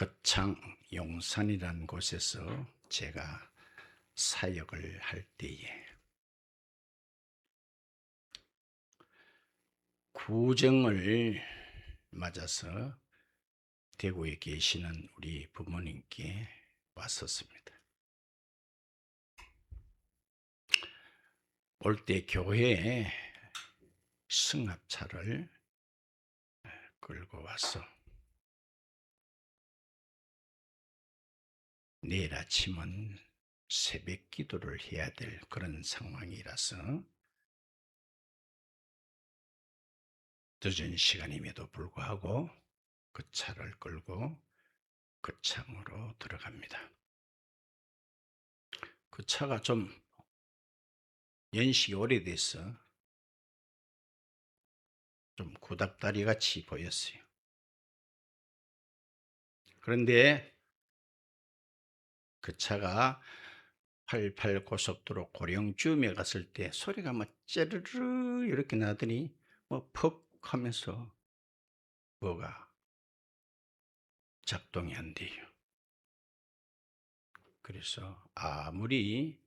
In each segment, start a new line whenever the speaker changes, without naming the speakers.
거창 용산이라는 곳에서 제가 사역을 할 때에 구정을 맞아서 대구에 계시는 우리 부모님께 왔었습니다. 올 때 교회에 승합차를 끌고 와서 내일 아침은 새벽 기도를 해야 될 그런 상황이라서 늦은 시간임에도 불구하고 그 차를 끌고 거창으로 들어갑니다. 그 차가 좀 연식이 오래돼서 좀 구닥다리 같이 보였어요. 그런데 그 차가 88 고속도로 고령쯤에 갔을 때 소리가 막 쩌르르 이렇게 나더니 퍽 하면서 뭐가 작동이 안 돼요. 그래서 아무리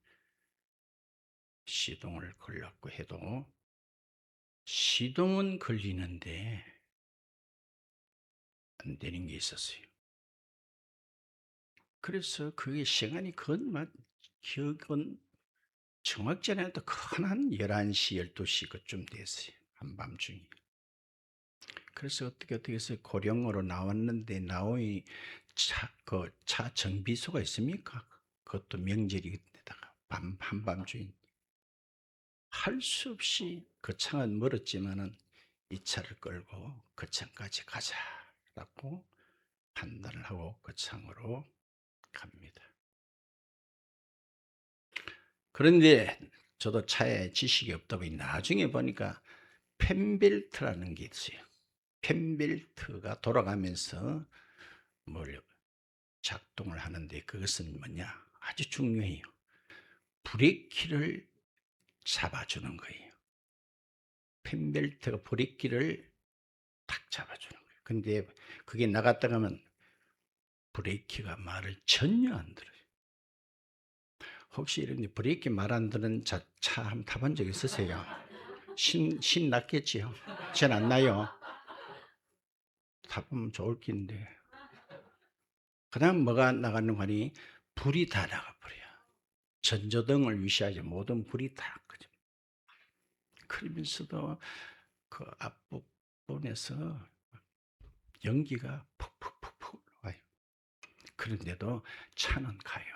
시동을 걸렸고 해도 시동은 걸리는데 안 되는 게 있었어요. 그래서 그게 시간이 기억은 정확지 않아도 한 11시, 12시 그쯤 됐어요. 한밤중에. 그래서 어떻게 해서 고령으로 나왔는데 나오니 차 정비소가 있습니까? 그것도 명절인데다가 한밤중에 할 수 없이 거창은 멀었지만은 이 차를 끌고 거창까지 가자라고 판단을 하고 거창으로 갑니다. 그런데 저도 차에 지식이 없다 보니 나중에 보니까 펜벨트라는 게 있어요. 펜벨트가 돌아가면서 뭘 작동을 하는데 그것은 뭐냐? 아주 중요해요. 브레이크를 잡아주는 거예요. 펜벨트가 브레이크를 탁 잡아주는 거예요. 근데 그게 나갔다 가면 브레이크가 말을 전혀 안 들어요. 혹시 이런 브레이크 말 안 듣는 차 한번 타본 적 있으세요? 신 났겠지요? 전 안 나요. 타보면 좋을 텐데. 그 다음 뭐가 나가는 거니? 불이 다 나가버려요. 전조등을 위시하지 모든 불이 다 꺼져. 그러면서도 그 앞부분에서 연기가 푹푹푹푹 와요. 그런데도 차는 가요.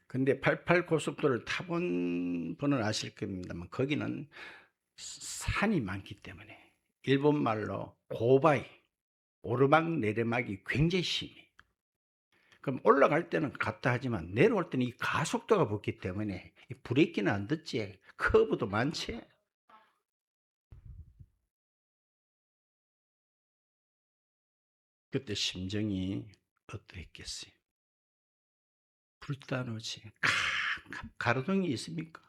근데 88 고속도로를 타본 분은 아실 겁니다만 거기는 산이 많기 때문에 일본 말로 고바이, 오르막 내리막이 굉장히 심해요. 그럼 올라갈 때는 갔다 하지만 내려올 때는 이 가속도가 붙기 때문에 이 브레이크는 안 듣지. 커브도 많지. 그때 심정이 어떠했겠어요? 불타오르지. 가로등이 있습니까?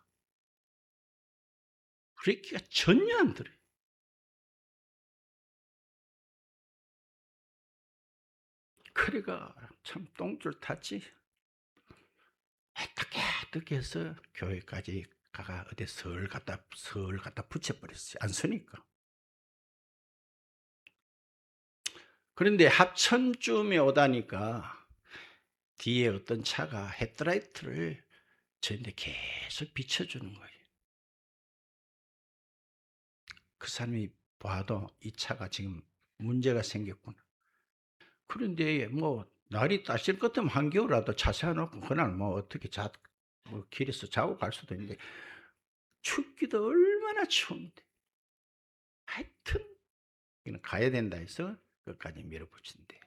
브레이크가 전혀 안 들어요. 그래가 참 똥줄 탔지. 어떻게 해서 교회까지 가가 어디 서울 갖다 붙여버렸어요. 안 쓰니까. 그런데 합천쯤에 오다니까 뒤에 어떤 차가 헤드라이트를 저한테 계속 비춰주는 거예요. 그 사람이 봐도 이 차가 지금 문제가 생겼구나. 그런데 날이 따실 것 같으면 한겨울라도 차 세워놓고 그날 어떻게 길에서 자고 갈 수도 있는데 춥기도 얼마나 추운데 하여튼 이는 가야 된다 해서 끝까지 밀어붙인대.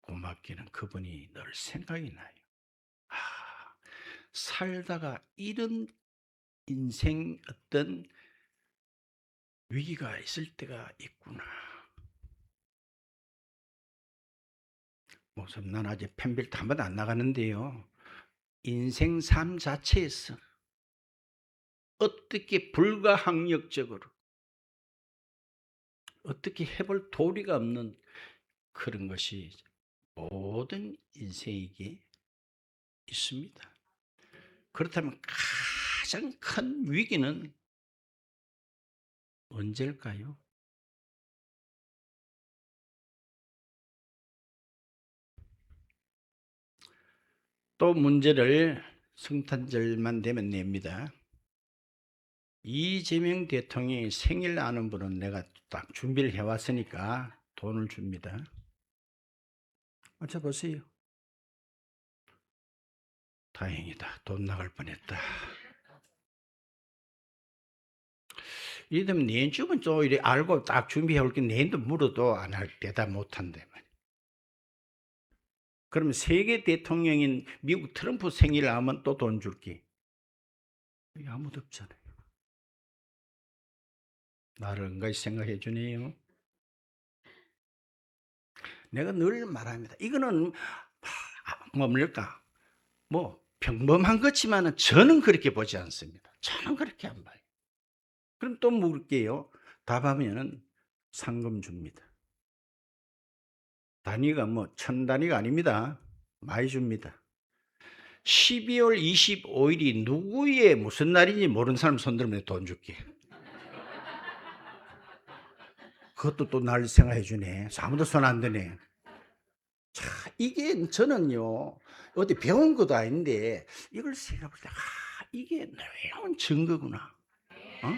고맙기는 그분이 늘 생각이 나요. 아, 살다가 이런 인생 어떤 위기가 있을 때가 있구나. 목사님, 난 아직 펜벨트 한 번도 안 나가는데요. 인생 삶 자체에서 어떻게 불가항력적으로 어떻게 해볼 도리가 없는 그런 것이 모든 인생에게 있습니다. 그렇다면 가장 큰 위기는 언제일까요? 또 문제를 성탄절만 되면 냅니다. 이재명 대통령이 생일 아는 분은 내가 딱 준비를 해왔으니까 돈을 줍니다. 맞춰보세요. 다행이다. 돈 나갈 뻔했다. 이러면 내년 주면 또 이래 알고 딱 준비해 올게 내년도 물어도 안 할 대답 못 한대 말이야. 그러면 세계 대통령인 미국 트럼프 생일 하면 또 돈 줄게. 아무도 없잖아요. 나를 은가히 생각해 주네요. 내가 늘 말합니다. 이거는 뭡니까? 뭐 평범한 거지만은 저는 그렇게 보지 않습니다. 저는 그렇게 안 봐요. 그럼 또 물을게요. 답하면은 상금 줍니다. 단위가 뭐 천 단위가 아닙니다. 많이 줍니다. 12월 25일이 누구의 무슨 날인지 모르는 사람 손들면 돈 줄게. 그것도 또 날 생각해 주네. 아무도 손 안 드네. 자, 이게 저는요, 어디 배운 것도 아닌데, 이걸 생각해 볼 때, 이게 놀라운 증거구나. 어?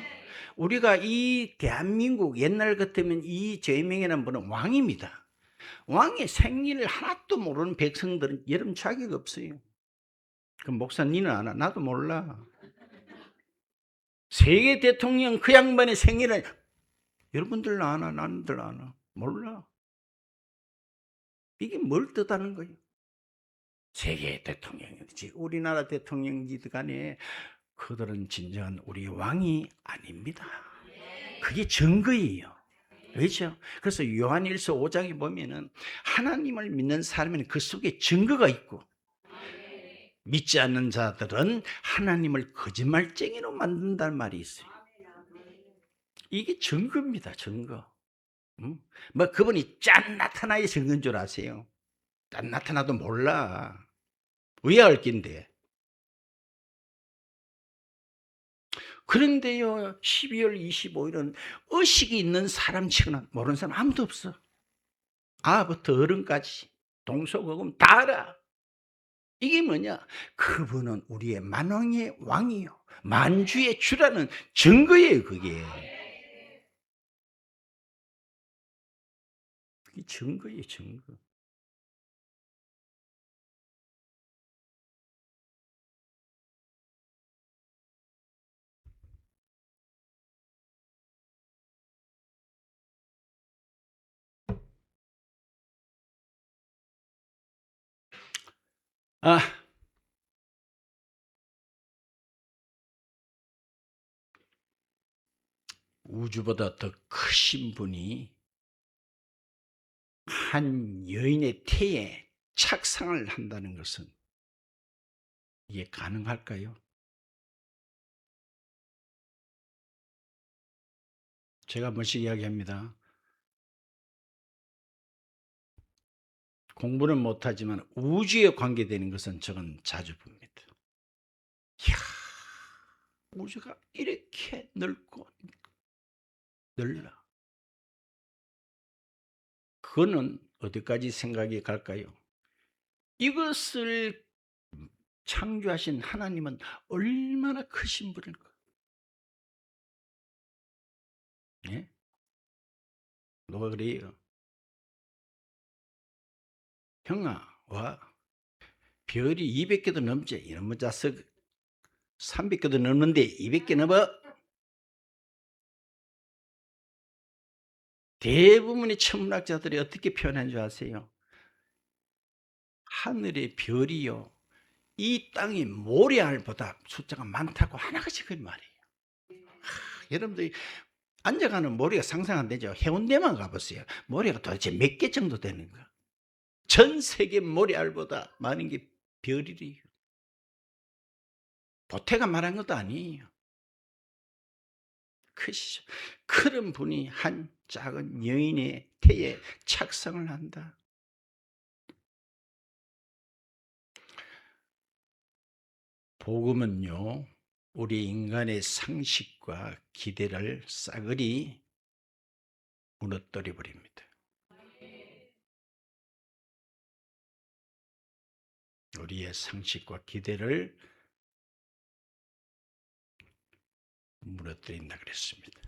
우리가 이 대한민국 옛날 같으면 이재명이라는 분은 왕입니다. 왕의 생일을 하나도 모르는 백성들은 여러분 자격 없어요. 그럼 목사 니는 아나? 나도 몰라. 세계 대통령 그 양반의 생일을 여러분들 아나? 나는들 아나? 몰라. 이게 뭘 뜻하는 거예요? 세계 대통령이지 우리나라 대통령이든 간에 그들은 진정한 우리 왕이 아닙니다. 그게 증거예요. 그렇죠? 그래서 요한일서 5장에 보면은 하나님을 믿는 사람은 그 속에 증거가 있고 믿지 않는 자들은 하나님을 거짓말쟁이로 만든다는 말이 있어요. 이게 증거입니다. 증거. 뭐 그분이 짠 나타나야 증거인 줄 아세요? 짠 나타나도 몰라. 의아할 낀데. 그런데요 12월 25일은 의식이 있는 사람 치고는 모르는 사람 아무도 없어. 아부터 어른까지 동서고금 다 알아. 이게 뭐냐? 그분은 우리의 만왕의 왕이요 만주의 주라는 증거예요. 그게 증거예요. 증거. 아, 우주보다 더 크신 분이 한 여인의 태에 착상을 한다는 것은 이게 가능할까요? 제가 한 번씩 이야기합니다. 공부는 못하지만 우주에 관계되는 것은 저는 자주 봅니다. 이야, 우주가 이렇게 넓고 넓어. 그거는 어디까지 생각이 갈까요? 이것을 창조하신 하나님은 얼마나 크신 분일까? 예? 누가 그래요? 형아, 와, 별이 200개도 넘지. 이런 문자 300개도 넘는데 200개 넘어? 대부분의 천문학자들이 어떻게 표현한 줄 아세요? 하늘의 별이요. 이 땅의 모래알보다 숫자가 많다고 하나같이 그 말이에요. 여러분들이 앉아가는 모래가 상상 안 되죠. 해운대만 가보세요. 모래가 도대체 몇 개 정도 되는가? 전 세계 모래알보다 많은 게 별이래요. 보태가 말한 것도 아니에요. 크시죠. 그런 분이 한 작은 여인의 태에 착상을 한다. 복음은요, 우리 인간의 상식과 기대를 싸그리 무너뜨려 버립니다. 우리의 상식과 기대를 무너뜨린다 그랬습니다.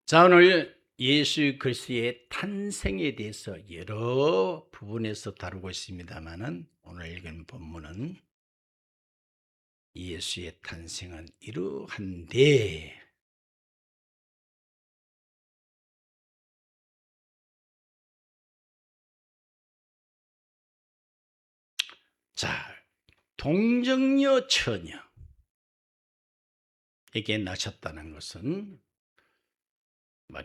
자, 오늘 예수 그리스도의 탄생에 대해서 여러 부분에서 다루고 있습니다만은 오늘 읽은 본문은 예수의 탄생은 이러한데, 자, 동정녀 처녀에게 나셨다는 것은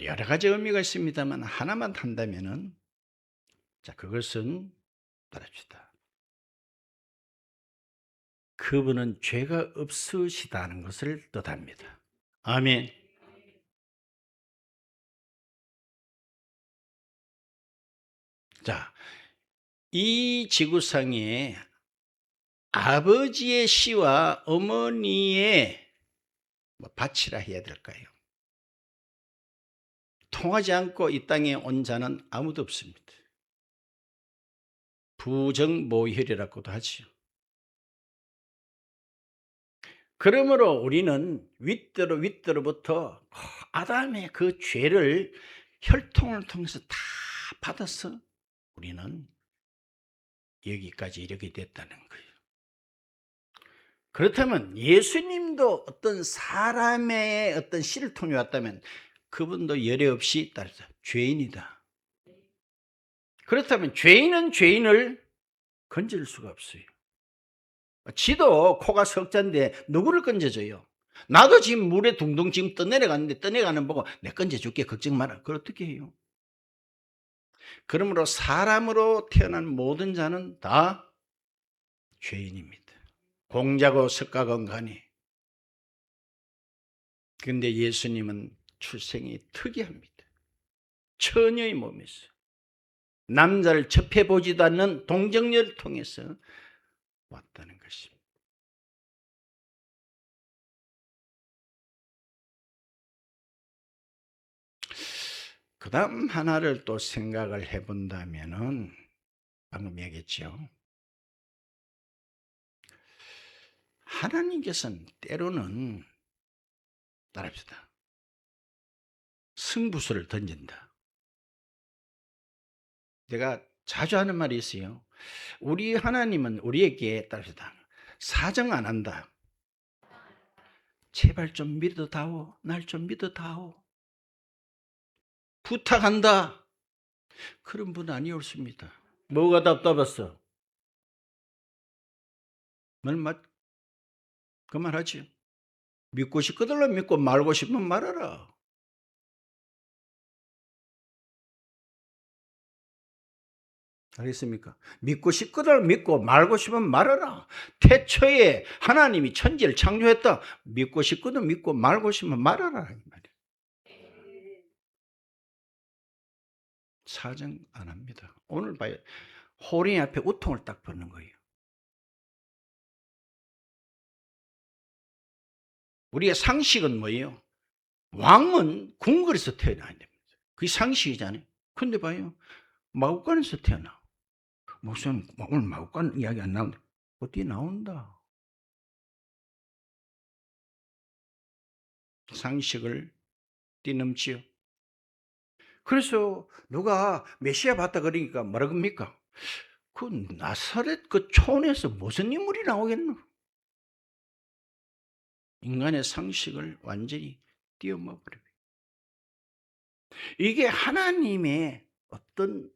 여러 가지 의미가 있습니다만 하나만 한다면은, 자, 그것은 따릅시다. 그분은 죄가 없으시다는 것을 뜻합니다. 아멘. 자, 이 지구상에 아버지의 씨와 어머니의 밭이라 해야 될까요? 통하지 않고 이 땅에 온 자는 아무도 없습니다. 부정모혈이라고도 하지요. 그러므로 우리는 윗대로부터 아담의 그 죄를 혈통을 통해서 다 받아서 우리는 여기까지 이르게 됐다는 거예요. 그렇다면 예수님도 어떤 사람의 어떤 씨를 통해 왔다면 그분도 열애 없이 따라서 죄인이다. 그렇다면 죄인은 죄인을 건질 수가 없어요. 지도 코가 석자인데 누구를 건져줘요? 나도 지금 물에 둥둥 지금 떠내려가는데 떠내려가는 보고 내 건져줄게 걱정 마라. 그걸 어떻게 해요? 그러므로 사람으로 태어난 모든 자는 다 죄인입니다. 공자고 석가건간이. 그런데 예수님은 출생이 특이합니다. 처녀의 몸에서 남자를 접해보지도 않는 동정녀를 통해서 왔다는 것입니다. 그 다음 하나를 또 생각을 해본다면은 방금 얘기했죠. 하나님께서는 때로는 따라합시다. 승부수를 던진다. 내가 자주 하는 말이 있어요. 우리 하나님은 우리에게 따라합시다. 사정 안 한다. 제발 좀 믿어다오. 날 좀 믿어다오. 부탁한다. 그런 분 아니었습니다. 뭐가 답답했어? 그만하지. 믿고 싶거들로 믿고 말고 싶으면 말하라. 알겠습니까? 믿고 싶거들 믿고 말고 싶으면 말하라. 태초에 하나님이 천지를 창조했다. 믿고 싶거든 믿고 말고 싶으면 말하라. 사정 안 합니다. 오늘 봐요. 호랭이 앞에 우통을 딱 벗는 거예요. 우리의 상식은 뭐예요? 왕은 궁궐에서 태어나야 됩니다. 그게 상식이잖아요. 근데 봐요. 마구간에서 태어나. 목사님 오늘 마구간 이야기 안 나온다. 어디 나온다. 상식을 뛰넘지요. 그래서 누가 메시아 봤다 그러니까 뭐라 그럽니까? 그 나사렛 그 촌에서 무슨 인물이 나오겠노? 인간의 상식을 완전히 뛰어먹어버려요. 이게 하나님의 어떤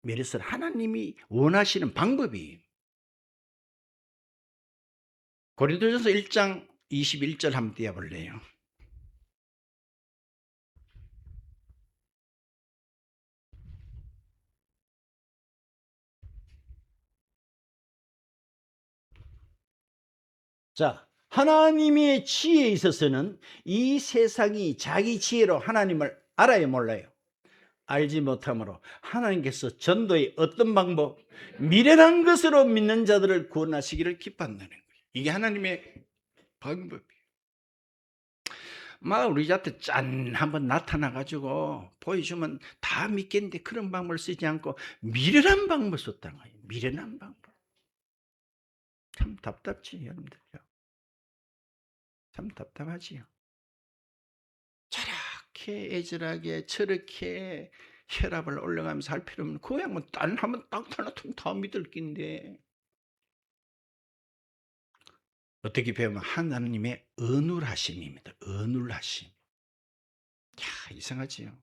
면에서 하나님이 원하시는 방법이에요. 고린도전서 1장 21절 한번 띄워볼래요? 자, 하나님의 지혜에 있어서는 이 세상이 자기 지혜로 하나님을 알아요, 몰라요? 알지 못하므로 하나님께서 전도의 어떤 방법? 미련한 것으로 믿는 자들을 구원하시기를 기뻐한다는 거예요. 이게 하나님의 방법이에요. 막 우리 자한테 짠 한번 나타나가지고 보여주면 다 믿겠는데 그런 방법을 쓰지 않고 미련한 방법을 썼다는 거예요. 미련한 방법. 참 답답지, 여러분들요. 참 답답하지요. 저렇게 애절하게 저렇게 혈압을 올려가면서 할 필요 없는, 그 양은 딴 한번 딱 달라붙으면 다 믿을 낀데. 어떻게 배우면 하나님의 어눌하심입니다. 어눌하심. 야, 이상하지요.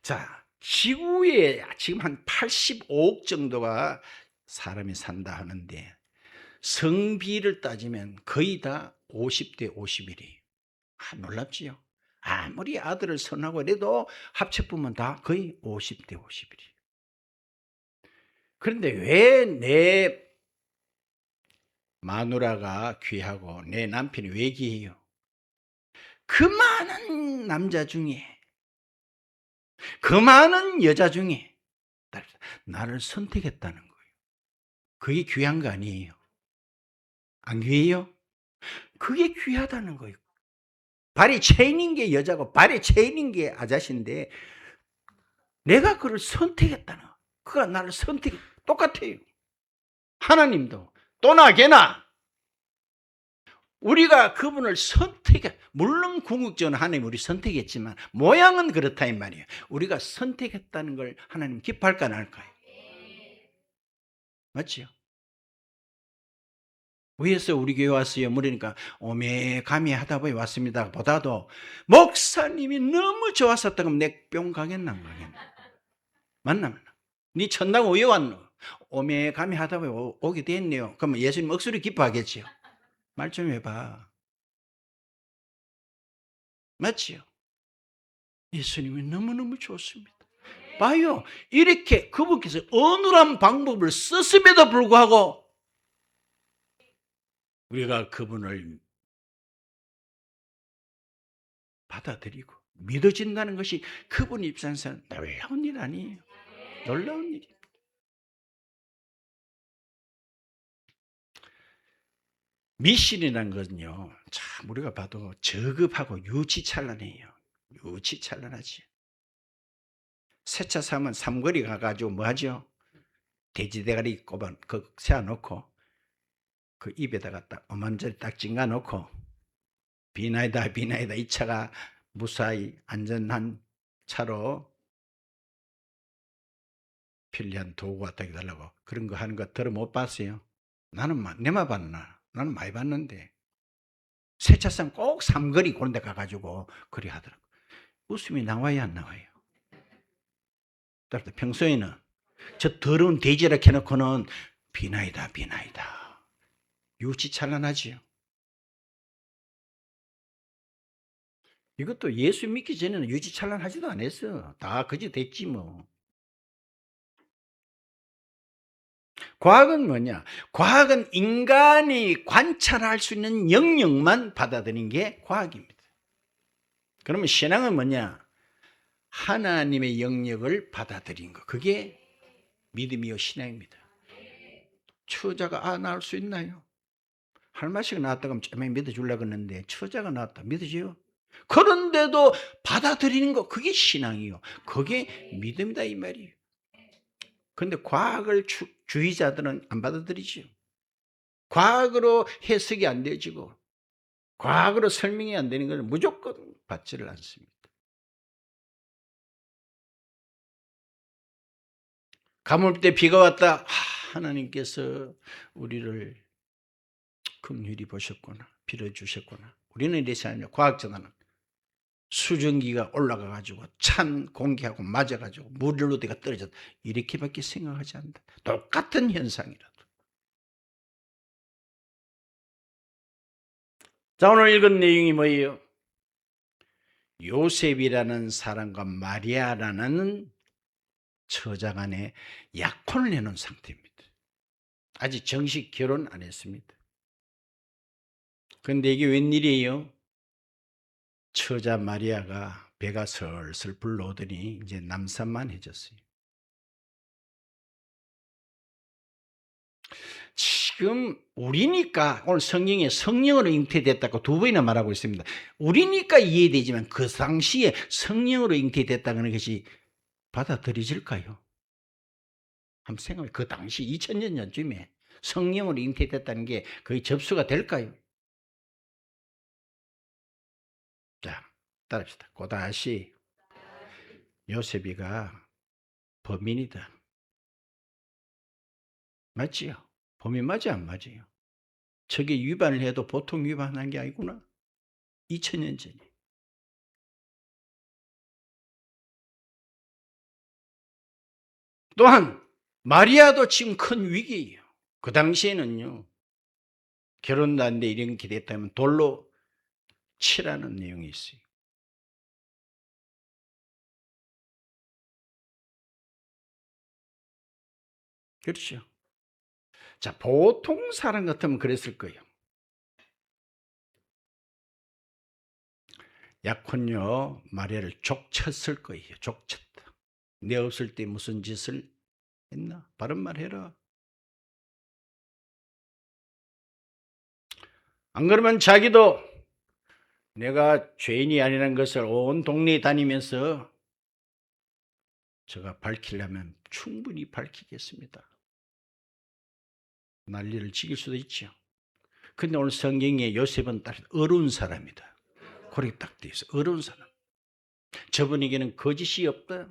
자, 지구에 지금 한 85억 정도가 사람이 산다 하는데 성비를 따지면 거의 다 50대 51이에요. 놀랍지요. 아무리 아들을 선하고 그래도 합쳐보면 다 거의 50대 51이에요. 그런데 왜 내 마누라가 귀하고 내 남편이 왜 귀해요? 그 많은 남자 중에, 그 많은 여자 중에 나를 선택했다는 거예요. 그게 귀한 거 아니에요? 안 귀해요? 그게 귀하다는 거예요. 발이 체인인 게 여자고 발이 체인인 게 아저씨인데 내가 그를 선택했다는 거예요. 그가 나를 똑같아요. 하나님도 또나 걔나 우리가 그분을 물론 궁극적으로 하나님 우리 선택했지만 모양은 그렇다 이 말이에요. 우리가 선택했다는 걸 하나님 기뻐할까 안 할까요? 맞지요? 위에서 우리 교회 왔어요. 물으니까 오메가미 하다 보니 왔습니다. 보다도 목사님이 너무 좋았었다 그러면 내 뿅 가겠나 안 가겠나? 맞나? 네 천당 왜 왔노? 오메가미 하다 보니 오게 됐네요. 그러면 예수님 억수로 기뻐하겠지요. 말 좀 해봐. 맞지요? 예수님이 너무너무 좋습니다. 봐요. 이렇게 그분께서 어눌한 방법을 썼음에도 불구하고 우리가 그분을 받아들이고 믿어진다는 것이 그분 입장에서는 놀라운 일 아니에요. 놀라운 일입니다. 미신이라는 것은요, 참 우리가 봐도 저급하고 유치찬란해요. 유치찬란하지. 세차 사면 삼거리 가가지고 뭐 하죠? 돼지 대가리 꼽아 세워놓고 그 입에다가 딱 어만저리 딱 찡가 놓고 비나이다 이 차가 무사히 안전한 차로 편리한 도구가 되게 달라고 그런 거 하는 거 들어 못 봤어요? 나는 내만 봤나? 나는 많이 봤는데 세차상 꼭 삼거리 그런 데 가가지고 그리 하더라고. 웃음이 나와야 안 나와요? 따라서 평소에는 저 더러운 돼지라 해놓고는 비나이다 유치찬란하지요. 이것도 예수 믿기 전에는 유치찬란하지도 않았어. 다 그지 됐지 뭐. 과학은 뭐냐? 과학은 인간이 관찰할 수 있는 영역만 받아들인 게 과학입니다. 그러면 신앙은 뭐냐? 하나님의 영역을 받아들인 거. 그게 믿음이요 신앙입니다. 처자가 낳을 수 있나요? 할마씨가 낳았다고 하면 좀 믿어주려고 했는데 처자가 낳았다 믿어져요? 그런데도 받아들이는 거 그게 신앙이요. 그게 믿음이다 이 말이에요. 그런데 과학을 주의자들은 안 받아들이죠. 과학으로 해석이 안 되지고 과학으로 설명이 안 되는 것은 무조건 받지를 않습니다. 가뭄때 비가 왔다. 하나님께서 우리를 긍휼히 보셨구나. 빌어주셨구나. 우리는 이래서 아니라 과학자들은 수증기가 올라가가지고 찬 공기하고 맞아가지고 물로 내가 떨어졌다. 이렇게밖에 생각하지 않는다. 똑같은 현상이라도. 자, 오늘 읽은 내용이 뭐예요? 요셉이라는 사람과 마리아라는 처자 간에 약혼을 해놓은 상태입니다. 아직 정식 결혼 안 했습니다. 근데 이게 웬일이에요? 처자 마리아가 배가 슬슬 불러오더니 이제 남산만해졌어요. 지금 우리니까 오늘 성경에 성령으로 잉태됐다고 두 번이나 말하고 있습니다. 우리니까 이해되지만 그 당시에 성령으로 잉태됐다는 것이 받아들여질까요? 한번 생각해. 그 당시 2000년 전쯤에 성령으로 잉태됐다는 게 거의 접수가 될까요? 자, 따라합시다. 고다시 요셉이가 범인이다. 맞지요? 범인 맞지 안 맞아요? 저게 위반을 해도 보통 위반한 게 아니구나. 2000년 전에. 또한 마리아도 지금 큰 위기예요. 그 당시에는요. 결혼도 안 돼 이런 기대했다면 돌로 치라는 내용이 있어요. 그렇죠. 자, 보통 사람 같으면 그랬을 거예요. 약혼녀 마리아를 족쳤을 거예요. 족쳤다. 내 없을 때 무슨 짓을 했나? 바른 말 해라. 안 그러면 자기도 내가 죄인이 아니라는 것을 온 동네에 다니면서 제가 밝히려면 충분히 밝히겠습니다. 난리를 지길 수도 있죠. 근데 오늘 성경에 요셉은 딱 어려운 사람이다. 그렇게 딱 돼 있어. 어려운 사람. 저분에게는 거짓이 없다.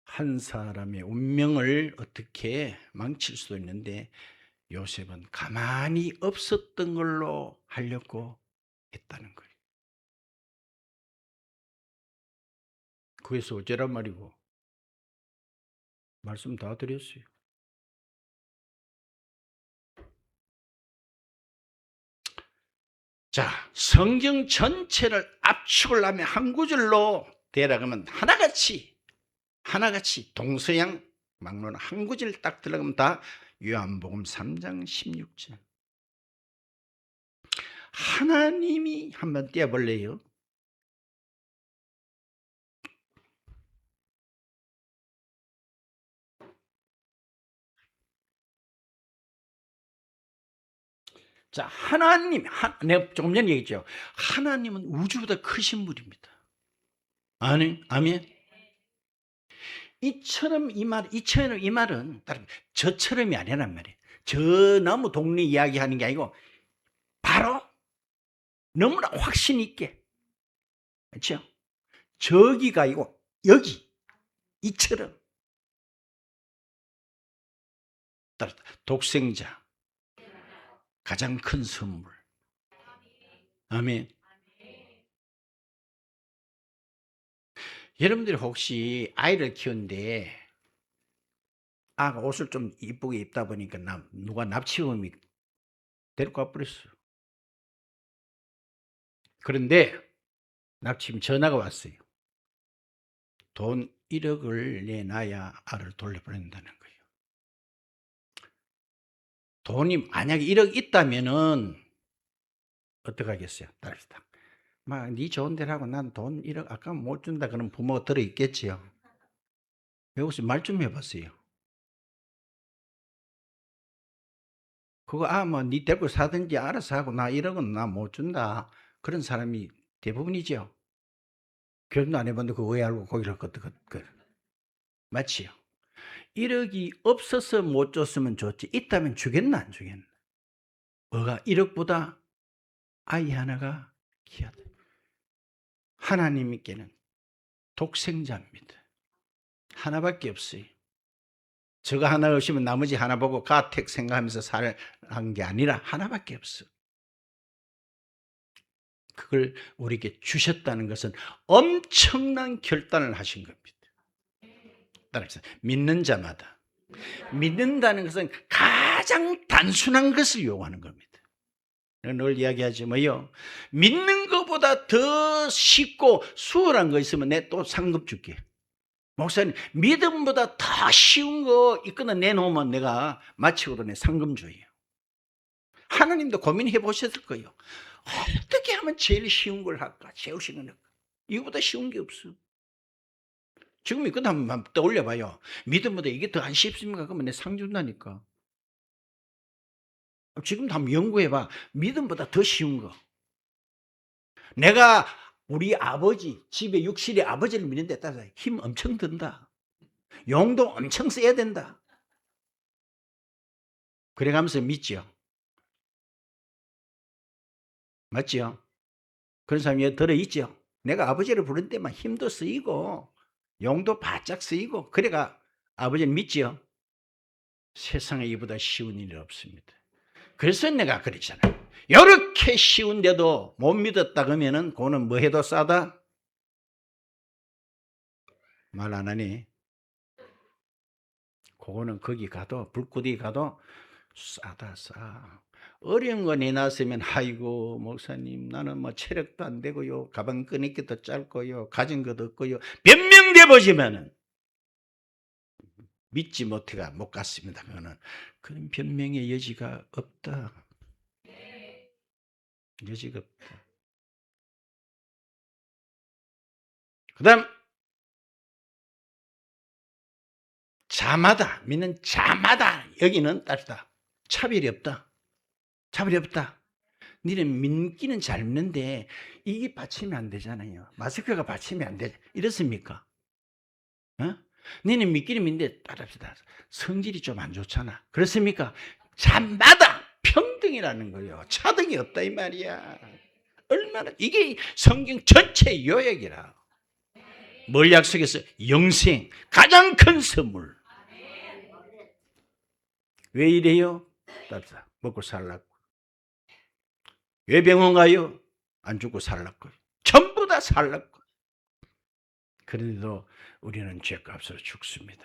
한 사람의 운명을 어떻게 망칠 수도 있는데 요셉은 가만히 없었던 걸로 하려고 했다는 거예요. 그래서 어쩌란 말이고 말씀 다 드렸어요. 자, 성경 전체를 압축을 하면 한 구절로 대라가면 하나같이 동서양 막론 한 구절 딱 들어가면 다 요한복음 3장 16절. 하나님이 한번 떼어볼래요? 자, 하나님, 내가 조금 전에 얘기했죠. 하나님은 우주보다 크신 분입니다. 아멘. 이처럼 이 말은 저처럼이 아니란 말이에요. 저 너무 동네 이야기하는 게 아니고 바로 너무나 확신 있게, 그렇죠? 저기가 아니고 여기 이처럼 독생자 가장 큰 선물. 아멘. 여러분들이 혹시 아이를 키우는데 아가 옷을 좀 이쁘게 입다 보니까 누가 납치범이 데리고 와버렸어요. 그런데 납치범 전화가 왔어요. 돈 1억을 내놔야 아를 돌려보낸다는 거예요. 돈이 만약에 1억 있다면은 어떡하겠어요? 딸이다. 막 네 좋은 데를 하고 난 돈 1억 아까 못 준다 그러면 부모가 들어있겠지요. 여기서 말 좀 해봤어요. 그거 뭐 네 데리고 사든지 알아서 하고 나 1억은 나 못 준다. 그런 사람이 대부분이죠. 결혼도 안 해봤는데 그거 왜 알고 거기를 맞지요? 1억이 없어서 못 줬으면 좋지 있다면 주겠나 안 주겠나? 뭐가 1억보다 아이 하나가 귀하다. 하나님께는 독생자입니다. 하나밖에 없어요. 저거 하나 없으면 나머지 하나 보고 가택 생각하면서 살한 게 아니라 하나밖에 없어. 그걸 우리에게 주셨다는 것은 엄청난 결단을 하신 겁니다. 따라서 믿는 자마다. 믿는다는 것은 가장 단순한 것을 요구하는 겁니다. 늘 이야기하지 뭐요. 믿는 것보다 더 쉽고 수월한 거 있으면 내 또 상급 줄게. 목사님, 믿음보다 더 쉬운 거 있거나 내놓으면 내가 마치고도 내 상금 줘요. 하나님도 고민해 보셨을 거예요. 어떻게 하면 제일 쉬운 걸 할까? 제일 쉬운 걸 할까? 이거보다 쉬운 게 없어. 지금 이거 한번 떠올려 봐요. 믿음보다 이게 더 안 쉽습니까? 그러면 내 상 준다니까. 지금도 한번 연구해 봐. 믿음보다 더 쉬운 거. 내가 우리 아버지 집에 육실에 아버지를 믿는 데 따라서 힘 엄청 든다. 용도 엄청 써야 된다. 그래가면서 믿지요. 맞지요? 그런 사람이 여기 들어있죠. 내가 아버지를 부른 데만 힘도 쓰이고 용도 바짝 쓰이고 그래가 아버지는 믿지요. 세상에 이보다 쉬운 일이 없습니다. 그래서 내가 그랬잖아요. 이렇게 쉬운데도 못 믿었다 그러면은 그거는 뭐 해도 싸다? 말 안 하니? 그거는 거기 가도 불구디 가도 싸다 싸. 어려운 거 내놨으면 아이고 목사님 나는 뭐 체력도 안 되고요. 가방 끄니기도 짧고요. 가진 것도 없고요. 변명돼 보시면은 믿지 못해가 못 갔습니다. 그거는 그런 변명의 여지가 없다. 여지가 없다. 그 다음 자마다 믿는 자마다 여기는 따르다. 차별이 없다. 차별이 없다. 니는 믿기는 잘 믿는데 이게 받침이 안 되잖아요. 마스크가 받침이 안 돼. 이렇습니까? 어? 니는 믿기는 믿는데 따릅시다. 성질이 좀 안 좋잖아. 그렇습니까? 자마다 평등이라는 거예요. 차등이 없다 이 말이야. 얼마나 이게 성경 전체 요약이라. 뭘 약속했어? 영생, 가장 큰 선물. 왜 이래요? 답사 먹고 살라고. 왜 병원 가요? 안 죽고 살라고. 전부 다 살라고. 그런데도 우리는 죄값으로 죽습니다.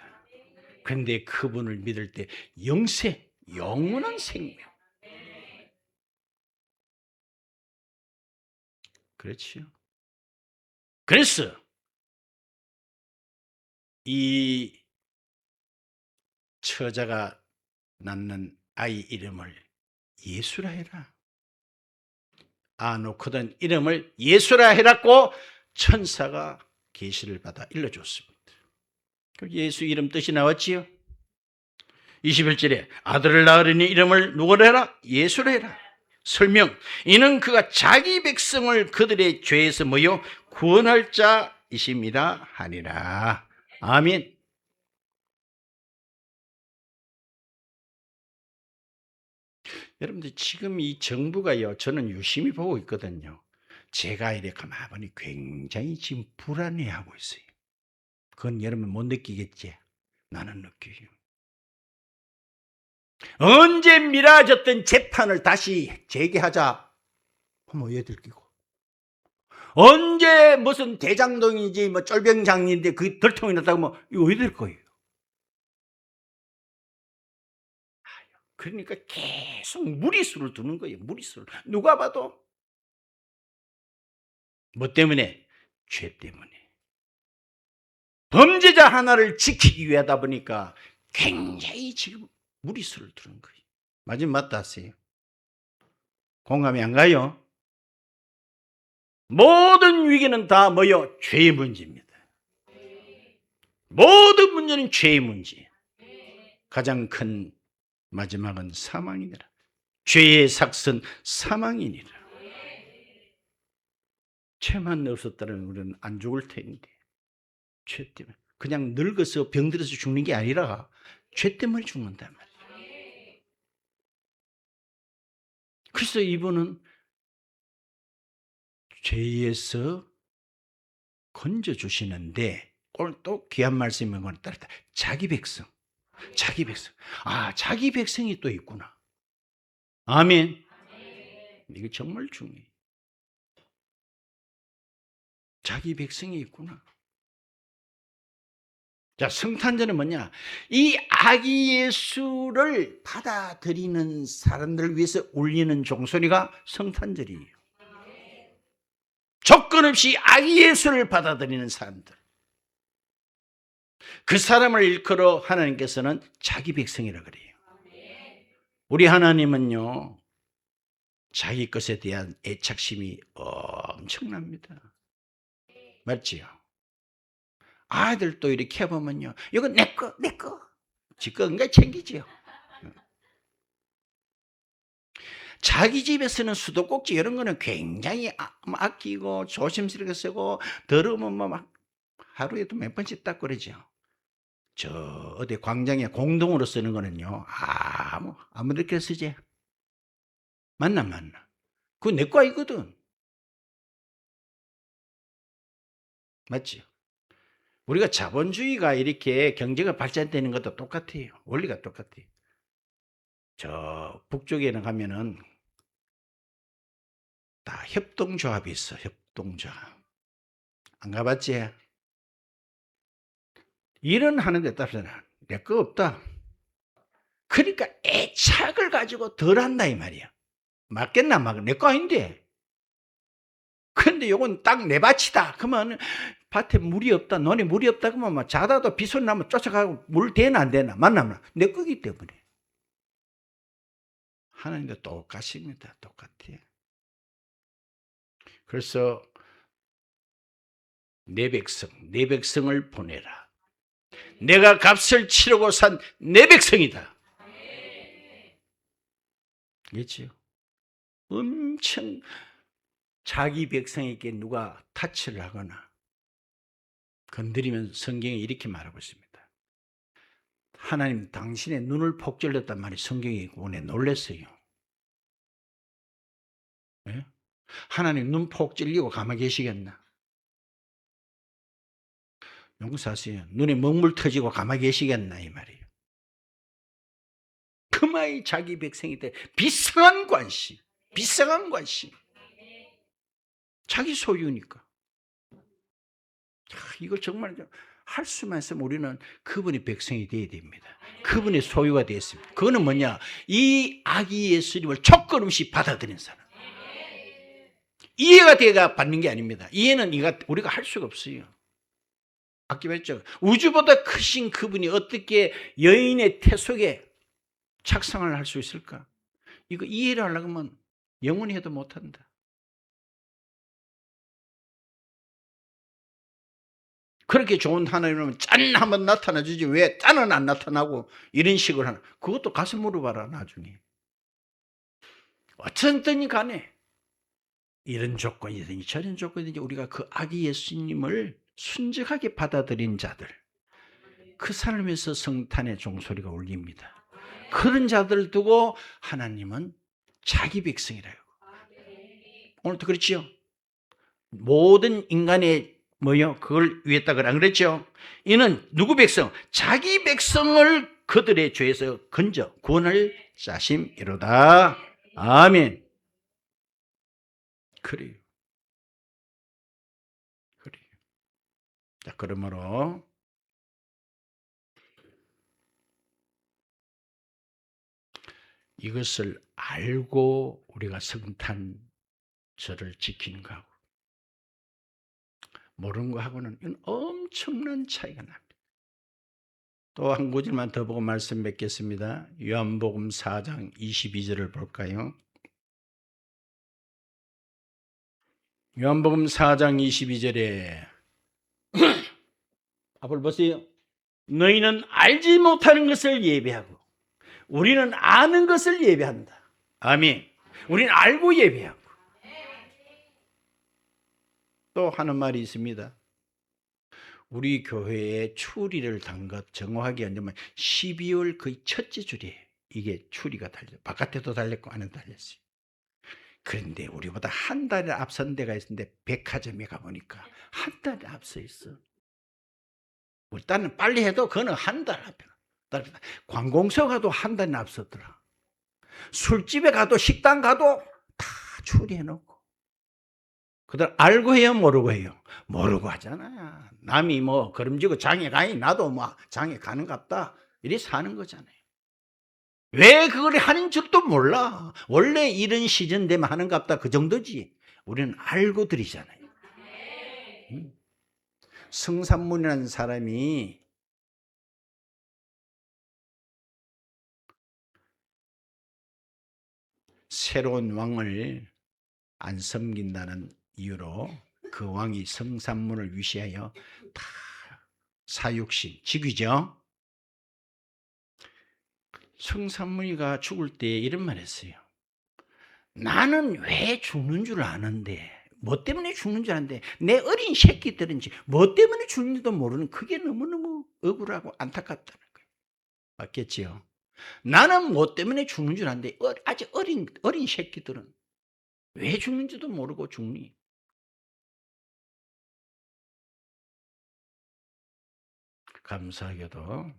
그런데 그분을 믿을 때 영생, 영원한 생명. 그렇지요. 그래서 이 처자가 낳는 아이 이름을 예수라 해라. 놓거든 이름을 예수라 해라고 천사가 계시를 받아 일러줬습니다. 예수 이름 뜻이 나왔지요. 21절에 아들을 낳으려니 이름을 누구라 해라? 예수라 해라. 설명, 이는 그가 자기 백성을 그들의 죄에서 모여 구원할 자이심이라 하니라. 아멘. 여러분들 지금 이 정부가요, 저는 유심히 보고 있거든요. 제가 이렇게 가만히 보니 굉장히 지금 불안해하고 있어요. 그건 여러분 못 느끼겠지? 나는 느껴요. 언제 미뤄졌던 재판을 다시 재개하자 하면 얘들 끼고, 언제 무슨 대장동인지 뭐 쫄병장인데 그 들통이 났다고 뭐 이거 왜 될 거예요? 그러니까 계속 무리수를 두는 거예요. 무리수를. 누가 봐도. 뭐 때문에? 죄 때문에. 범죄자 하나를 지키기 위하다 보니까 굉장히 지금 무리수를 두는 거예요. 맞으면 맞다 하세요. 공감이 안 가요? 모든 위기는 다 뭐요? 죄의 문제입니다. 모든 문제는 죄의 문제. 가장 큰 마지막은 사망이니라. 죄의 삭선 사망이니라. 죄만 없었다면 우리는 안 죽을 텐데. 죄 때문에. 그냥 늙어서 병들어서 죽는 게 아니라 죄 때문에 죽는단 말이에요. 그래서 이분은 죄에서 건져주시는데 오늘 또 귀한 말씀인 건 따르다. 자기 백성. 자기 백성. 자기 백성이 또 있구나. 아멘. 이게 정말 중요해요. 자기 백성이 있구나. 자, 성탄절은 뭐냐? 이 아기 예수를 받아들이는 사람들을 위해서 울리는 종소리가 성탄절이에요. 조건 없이 아기 예수를 받아들이는 사람들. 그 사람을 일컬어 하나님께서는 자기 백성이라 그래요. 우리 하나님은요, 자기 것에 대한 애착심이 엄청납니다. 맞지요? 아들도 이렇게 해보면요, 이거 내 거, 내 거. 지 건가 챙기지요. 자기 집에 쓰는 수도꼭지 이런 거는 굉장히 아끼고 조심스럽게 쓰고, 더러우면 막 하루에도 몇 번씩 닦고 그러죠. 저 어디 광장에 공동으로 쓰는 거는요, 아무렇게 쓰지. 맞나? 그거 내 거 아니거든. 맞지? 우리가 자본주의가 이렇게 경제가 발전되는 것도 똑같아요. 원리가 똑같아요. 저 북쪽에는 가면은 다 협동조합이 있어. 협동조합. 안 가봤지? 일은 하는데 따라서는 내 거 없다. 그러니까 애착을 가지고 덜 한다 이 말이야. 맞겠나? 내 거 아닌데. 근데 요건 딱 내 밭이다. 그러면 밭에 물이 없다, 논에 물이 없다 그러면 막 자다도 비 소리 나면 쫓아가고 물 되나 안 되나? 맞나? 내 거기 때문에. 하나님도 똑같습니다. 똑같아요. 그래서 내 백성을 보내라. 내가 값을 치르고 산 내 백성이다. 그렇죠? 엄청 자기 백성에게 누가 타치를 하거나 건드리면 성경이 이렇게 말하고 있습니다. 하나님 당신의 눈을 폭절렸단 말이 성경이 오늘 놀랐어요. 네? 하나님 눈 폭절리고 가만히 계시겠나? 용서하세요. 눈에 먹물 터지고 가만히 계시겠나 이 말이에요. 그마이 자기 백성이 돼 비상한 관심. 자기 소유니까. 이거 정말 할 수만 있으면 우리는 그분의 백성이 되어야 됩니다. 그분의 소유가 되었습니다. 그거는 뭐냐? 이 아기 예수님을 조건 없이 받아들인 사람. 이해가 돼가 받는 게 아닙니다. 이해는 우리가 할 수가 없어요. 아까 말했죠. 우주보다 크신 그분이 어떻게 여인의 태 속에 착상을 할 수 있을까? 이거 이해를 하려고 하면 영원히 해도 못한다. 그렇게 좋은 하나님은 짠 한번 나타나주지 왜 짠은 안 나타나고 이런 식으로 하나? 그것도 가서 물어봐라 나중에. 어쨌든 간에 이런 조건이든지 저런 조건이든지 우리가 그 아기 예수님을 순적하게 받아들인 자들, 그 사람에서 성탄의 종소리가 울립니다. 그런 자들을 두고 하나님은 자기 백성이라고. 오늘도 그렇지요. 모든 인간의 그걸 위했다 그래 안 그랬죠? 이는 누구 백성? 자기 백성을 그들의 죄에서 건져 구원을 짜심이로다. 아멘. 그래요. 자, 그러므로 이것을 알고 우리가 성탄절을 지키는 거하고 모르는 거하고는 엄청난 차이가 납니다. 또 한 구절만 더 보고 말씀 맺겠습니다. 요한복음 4장 22절을 볼까요? 요한복음 4장 22절에 앞을 보세요. 너희는 알지 못하는 것을 예배하고 우리는 아는 것을 예배한다. 아멘. 우리는 알고 예배하고. 또 하는 말이 있습니다. 우리 교회에 추리를 단 것 정확하게 하면 12월 거의 첫째 주리에 이게 추리가 달려. 바깥에도 달렸고 안에 달렸어요. 그런데 우리보다 한 달에 앞선 데가 있는데 백화점에 가보니까 한 달에 앞서 있어. 우리 딸은 빨리 해도 그거는 한 달 앞에. 관공서 가도 한 달에 앞섰더라. 술집에 가도 식당 가도 다 추리해놓고. 그들 알고 해요, 모르고 해요? 모르고 하잖아요. 남이 걸음지고 장에 가니 나도 장에 가는갑다. 이래 사는 거잖아요. 왜 그걸 하는 줄도 몰라. 원래 이런 시즌 되면 하는갑다 그 정도지. 우리는 알고 드리잖아요. 성산문이라는 사람이 새로운 왕을 안 섬긴다는 이유로 그 왕이 성산문을 위시하여 다 사육신, 직위죠. 성산문이가 죽을 때 이런 말 했어요. 나는 왜 죽는 줄 아는데, 뭐 때문에 죽는 줄 아는데, 내 어린 새끼들은지 뭐 때문에 죽는지도 모르는 그게 너무너무 억울하고 안타깝다는 거예요. 맞겠지요? 나는 뭐 때문에 죽는 줄 아는데 아직 어린 새끼들은 왜 죽는지도 모르고 죽니? 감사하게도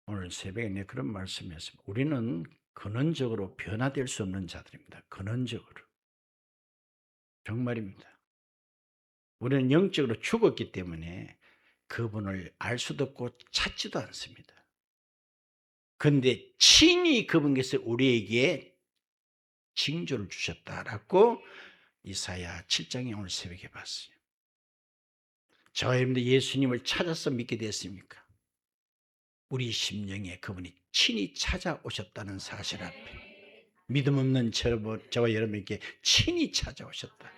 오늘 새벽에 내가 그런 말씀이었습니다. 우리는 근원적으로 변화될 수 없는 자들입니다. 근원적으로. 정말입니다. 우리는 영적으로 죽었기 때문에 그분을 알 수도 없고 찾지도 않습니다. 그런데 친히 그분께서 우리에게 징조를 주셨다라고 이사야 7장에 오늘 새벽에 봤어요. 저와 여러분들 예수님을 찾아서 믿게 됐습니까? 우리 심령에 그분이 친히 찾아오셨다는 사실 앞에 믿음 없는 저와 여러분에게 친히 찾아오셨다.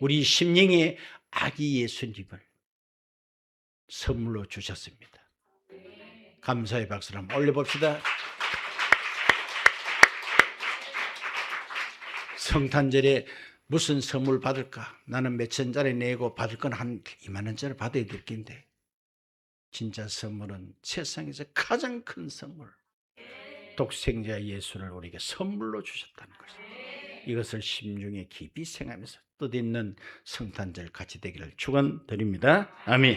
우리 심령에 아기 예수님을 선물로 주셨습니다. 감사의 박수를 한번 올려봅시다. 성탄절에 무슨 선물 받을까? 나는 몇천짜리 내고 받을 건 한 2만 원짜리 받아야 될 텐데 진짜 선물은 세상에서 가장 큰 선물, 독생자 예수를 우리에게 선물로 주셨다는 것입니다. 이것을 심중에 깊이 생각하면서 뜻있는 성탄절 같이 되기를 축원드립니다. 아멘.